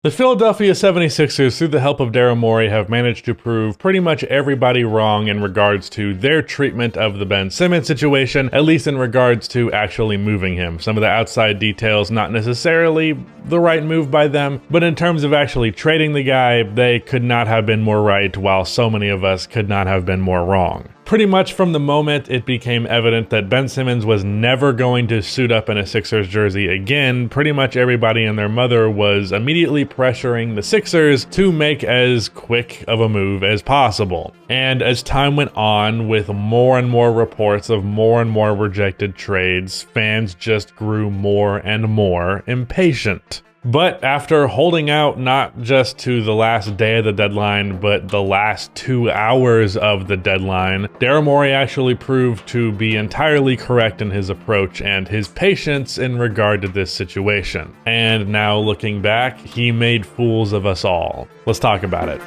The Philadelphia 76ers, through the help of Daryl Morey, have managed to prove pretty much everybody wrong in regards to their treatment of the Ben Simmons situation, at least in regards to actually moving him. Some of the outside details, not necessarily the right move by them, but in terms of actually trading the guy, they could not have been more right, while so many of us could not have been more wrong. Pretty much from the moment it became evident that Ben Simmons was never going to suit up in a Sixers jersey again, pretty much everybody and their mother was immediately pressuring the Sixers to make as quick of a move as possible. And as time went on, with more and more reports of more and more rejected trades, fans just grew more and more impatient. But after holding out not just to the last day of the deadline, but the last 2 hours of the deadline, Daryl Morey actually proved to be entirely correct in his approach and his patience in regard to this situation. And now looking back, he made fools of us all. Let's talk about it.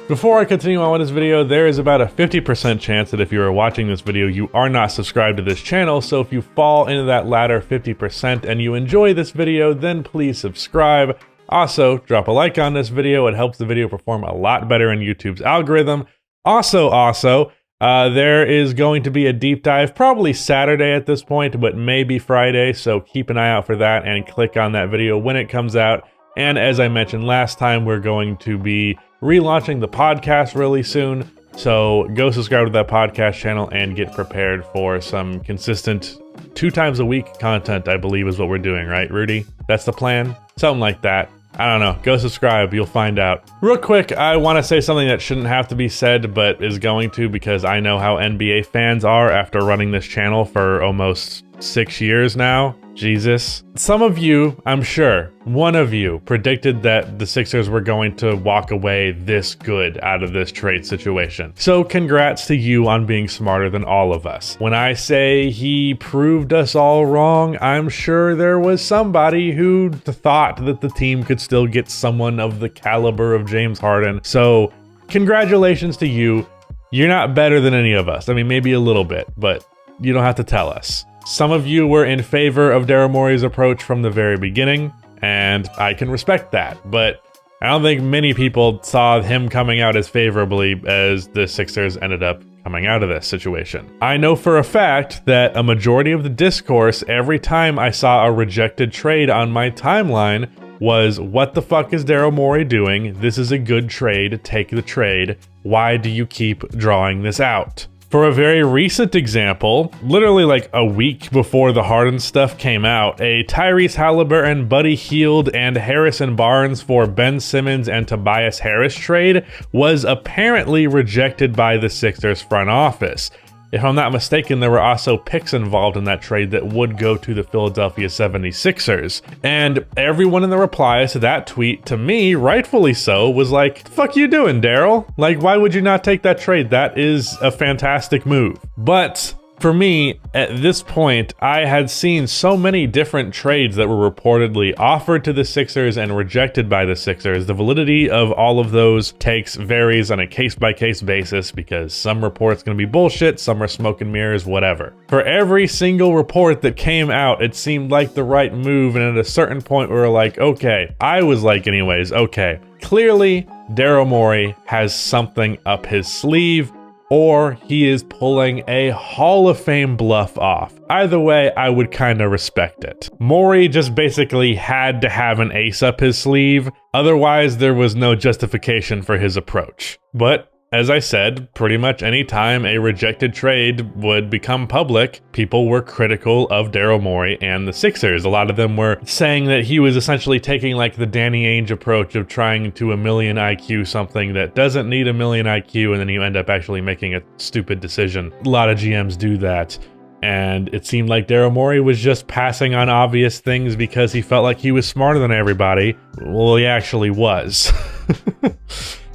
Before I continue on with this video, there is about a 50% chance that if you are watching this video, you are not subscribed to this channel, so if you fall into that latter 50% and you enjoy this video, then please subscribe. Also, drop a like on this video, it helps the video perform a lot better in YouTube's algorithm. Also, there is going to be a deep dive, probably Saturday at this point, but maybe Friday, so keep an eye out for that and click on that video when it comes out. And as I mentioned last time, we're going to be relaunching the podcast really soon, so go subscribe to that podcast channel and get prepared for some consistent 2 times a week content, I believe is what we're doing, right, Rudy? That's the plan? Something like that. I don't know. Go subscribe. You'll find out. Real quick, I want to say something that shouldn't have to be said, but is going to, because I know how NBA fans are after running this channel for almost 6 years now. Jesus. Some of you, I'm sure, one of you, predicted that the Sixers were going to walk away this good out of this trade situation. So congrats to you on being smarter than all of us. When I say he proved us all wrong, I'm sure there was somebody who thought that the team could still get someone of the caliber of James Harden. So congratulations to you. You're not better than any of us. I mean, maybe a little bit, but you don't have to tell us. Some of you were in favor of Daryl Morey's approach from the very beginning, and I can respect that, but I don't think many people saw him coming out as favorably as the Sixers ended up coming out of this situation. I know for a fact that a majority of the discourse every time I saw a rejected trade on my timeline was, what the fuck is Daryl Morey doing? This is a good trade, take the trade. Why do you keep drawing this out? For a very recent example, literally like a week before the Harden stuff came out, a Tyrese Halliburton, Buddy Hield, and Harrison Barnes for Ben Simmons and Tobias Harris trade was apparently rejected by the Sixers front office. If I'm not mistaken, there were also picks involved in that trade that would go to the Philadelphia 76ers. And everyone in the replies to that tweet, to me, rightfully so, was like, the fuck you doing, Daryl? Like, why would you not take that trade? That is a fantastic move. But for me, at this point, I had seen so many different trades that were reportedly offered to the Sixers and rejected by the Sixers. The validity of all of those takes varies on a case-by-case basis because some reports going to be bullshit, some are smoke and mirrors, whatever. For every single report that came out, it seemed like the right move, and at a certain point we were like, okay, I was like anyways, okay, clearly Daryl Morey has something up his sleeve, or he is pulling a Hall of Fame bluff off. Either way, I would kind of respect it. Morey just basically had to have an ace up his sleeve, otherwise there was no justification for his approach. But as I said, pretty much any time a rejected trade would become public, people were critical of Daryl Morey and the Sixers. A lot of them were saying that he was essentially taking like the Danny Ainge approach of trying to a million IQ something that doesn't need a million IQ, and then you end up actually making a stupid decision. A lot of GMs do that. And it seemed like Daryl Morey was just passing on obvious things because he felt like he was smarter than everybody. Well, he actually was.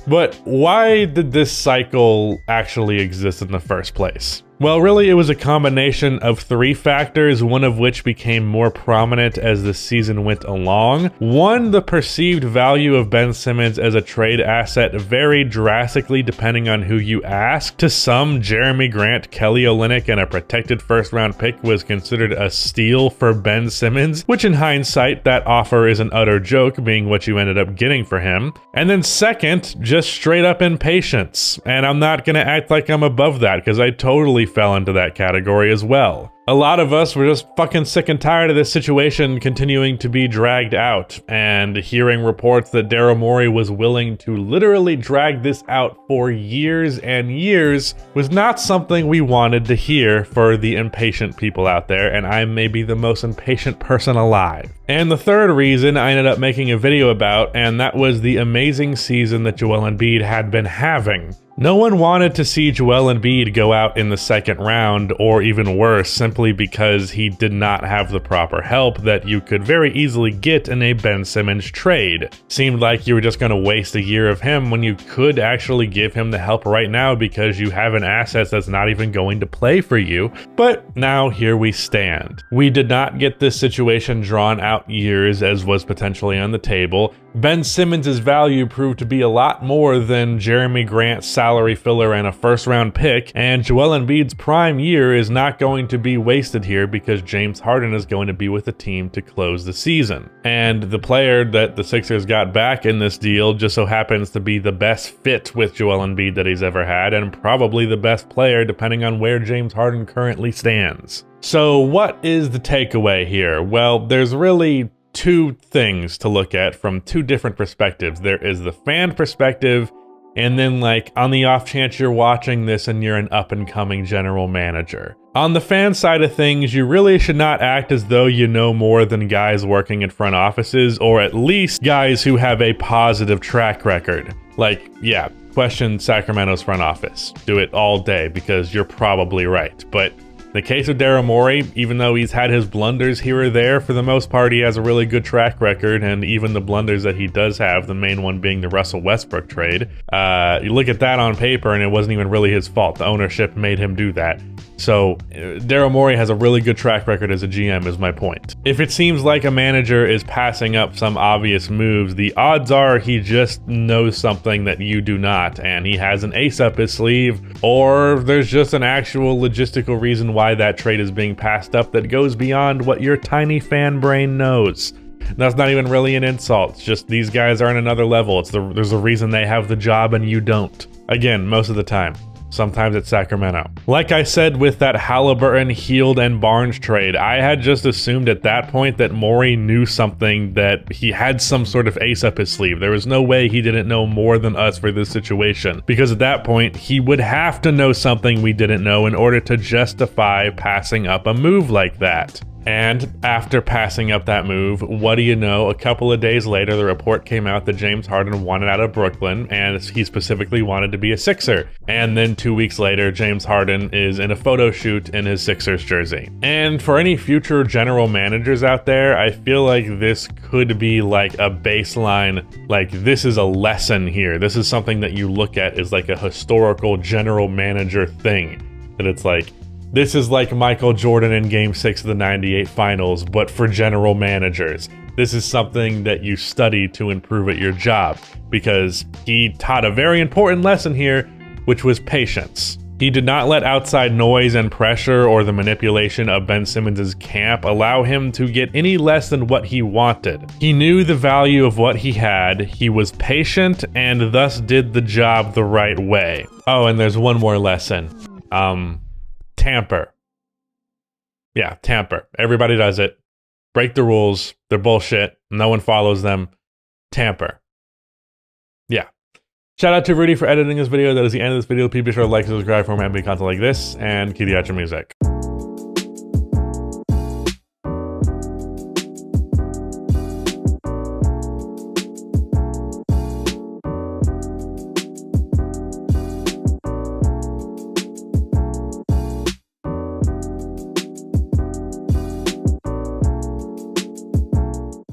But why did this cycle actually exist in the first place? Well, really, it was a combination of 3 factors, one of which became more prominent as the season went along. One, the perceived value of Ben Simmons as a trade asset varied drastically depending on who you ask. To some, Jeremy Grant, Kelly Olynyk, and a protected first-round pick was considered a steal for Ben Simmons, which in hindsight, that offer is an utter joke, being what you ended up getting for him. And then second, just straight up impatience. And I'm not gonna act like I'm above that, because I totally fell into that category as well. A lot of us were just fucking sick and tired of this situation continuing to be dragged out, and hearing reports that Daryl Morey was willing to literally drag this out for years and years was not something we wanted to hear for the impatient people out there, and I may be the most impatient person alive. And the third reason I ended up making a video about, and that was the amazing season that Joel Embiid had been having. No one wanted to see Joel Embiid go out in the second round, or even worse, simply because he did not have the proper help that you could very easily get in a Ben Simmons trade. Seemed like you were just going to waste a year of him when you could actually give him the help right now because you have an asset that's not even going to play for you. But now here we stand. We did not get this situation drawn out years as was potentially on the table. Ben Simmons' value proved to be a lot more than Jeremy Grant's salary filler and a first-round pick, and Joel Embiid's prime year is not going to be wasted here because James Harden is going to be with the team to close the season. And the player that the Sixers got back in this deal just so happens to be the best fit with Joel Embiid that he's ever had, and probably the best player depending on where James Harden currently stands. So what is the takeaway here? Well, there's really 2 things to look at from 2 different perspectives. There is the fan perspective, and then like on the off chance you're watching this and you're an up and coming general manager. On the fan side of things, you really should not act as though you know more than guys working in front offices, or at least guys who have a positive track record. Like, yeah, question Sacramento's front office. Do it all day because you're probably right. But in the case of Daryl Morey, even though he's had his blunders here or there, for the most part he has a really good track record, and even the blunders that he does have, the main one being the Russell Westbrook trade, you look at that on paper and it wasn't even really his fault. The ownership made him do that. So Daryl Morey has a really good track record as a GM is my point. If it seems like a manager is passing up some obvious moves, the odds are he just knows something that you do not, and he has an ace up his sleeve, or there's just an actual logistical reason why that trade is being passed up that goes beyond what your tiny fan brain knows. That's not even really an insult. It's just these guys are on another level. There's a reason they have the job and you don't. Again, most of the time. Sometimes it's Sacramento. Like I said with that Halliburton, Hield, and Barnes trade, I had just assumed at that point that Morey knew something, that he had some sort of ace up his sleeve. There was no way he didn't know more than us for this situation, because at that point, he would have to know something we didn't know in order to justify passing up a move like that. And after passing up that move, what do you know? A couple of days later, the report came out that James Harden wanted out of Brooklyn, and he specifically wanted to be a Sixer. And then 2 weeks later, James Harden is in a photo shoot in his Sixers jersey. And for any future general managers out there, I feel like this could be like a baseline, like this is a lesson here. This is something that you look at as like a historical general manager thing. That it's like, this is like Michael Jordan in Game 6 of the '98 Finals, but for general managers. This is something that you study to improve at your job, because he taught a very important lesson here, which was patience. He did not let outside noise and pressure or the manipulation of Ben Simmons' camp allow him to get any less than what he wanted. He knew the value of what he had, he was patient, and thus did the job the right way. Oh, and there's one more lesson. Tamper. Yeah, tamper. Everybody does it. Break the rules. They're bullshit. No one follows them. Tamper. Yeah. Shout out to Rudy for editing this video. That is the end of this video. Please be sure to like and subscribe for more NBA content like this, and cue the outro music.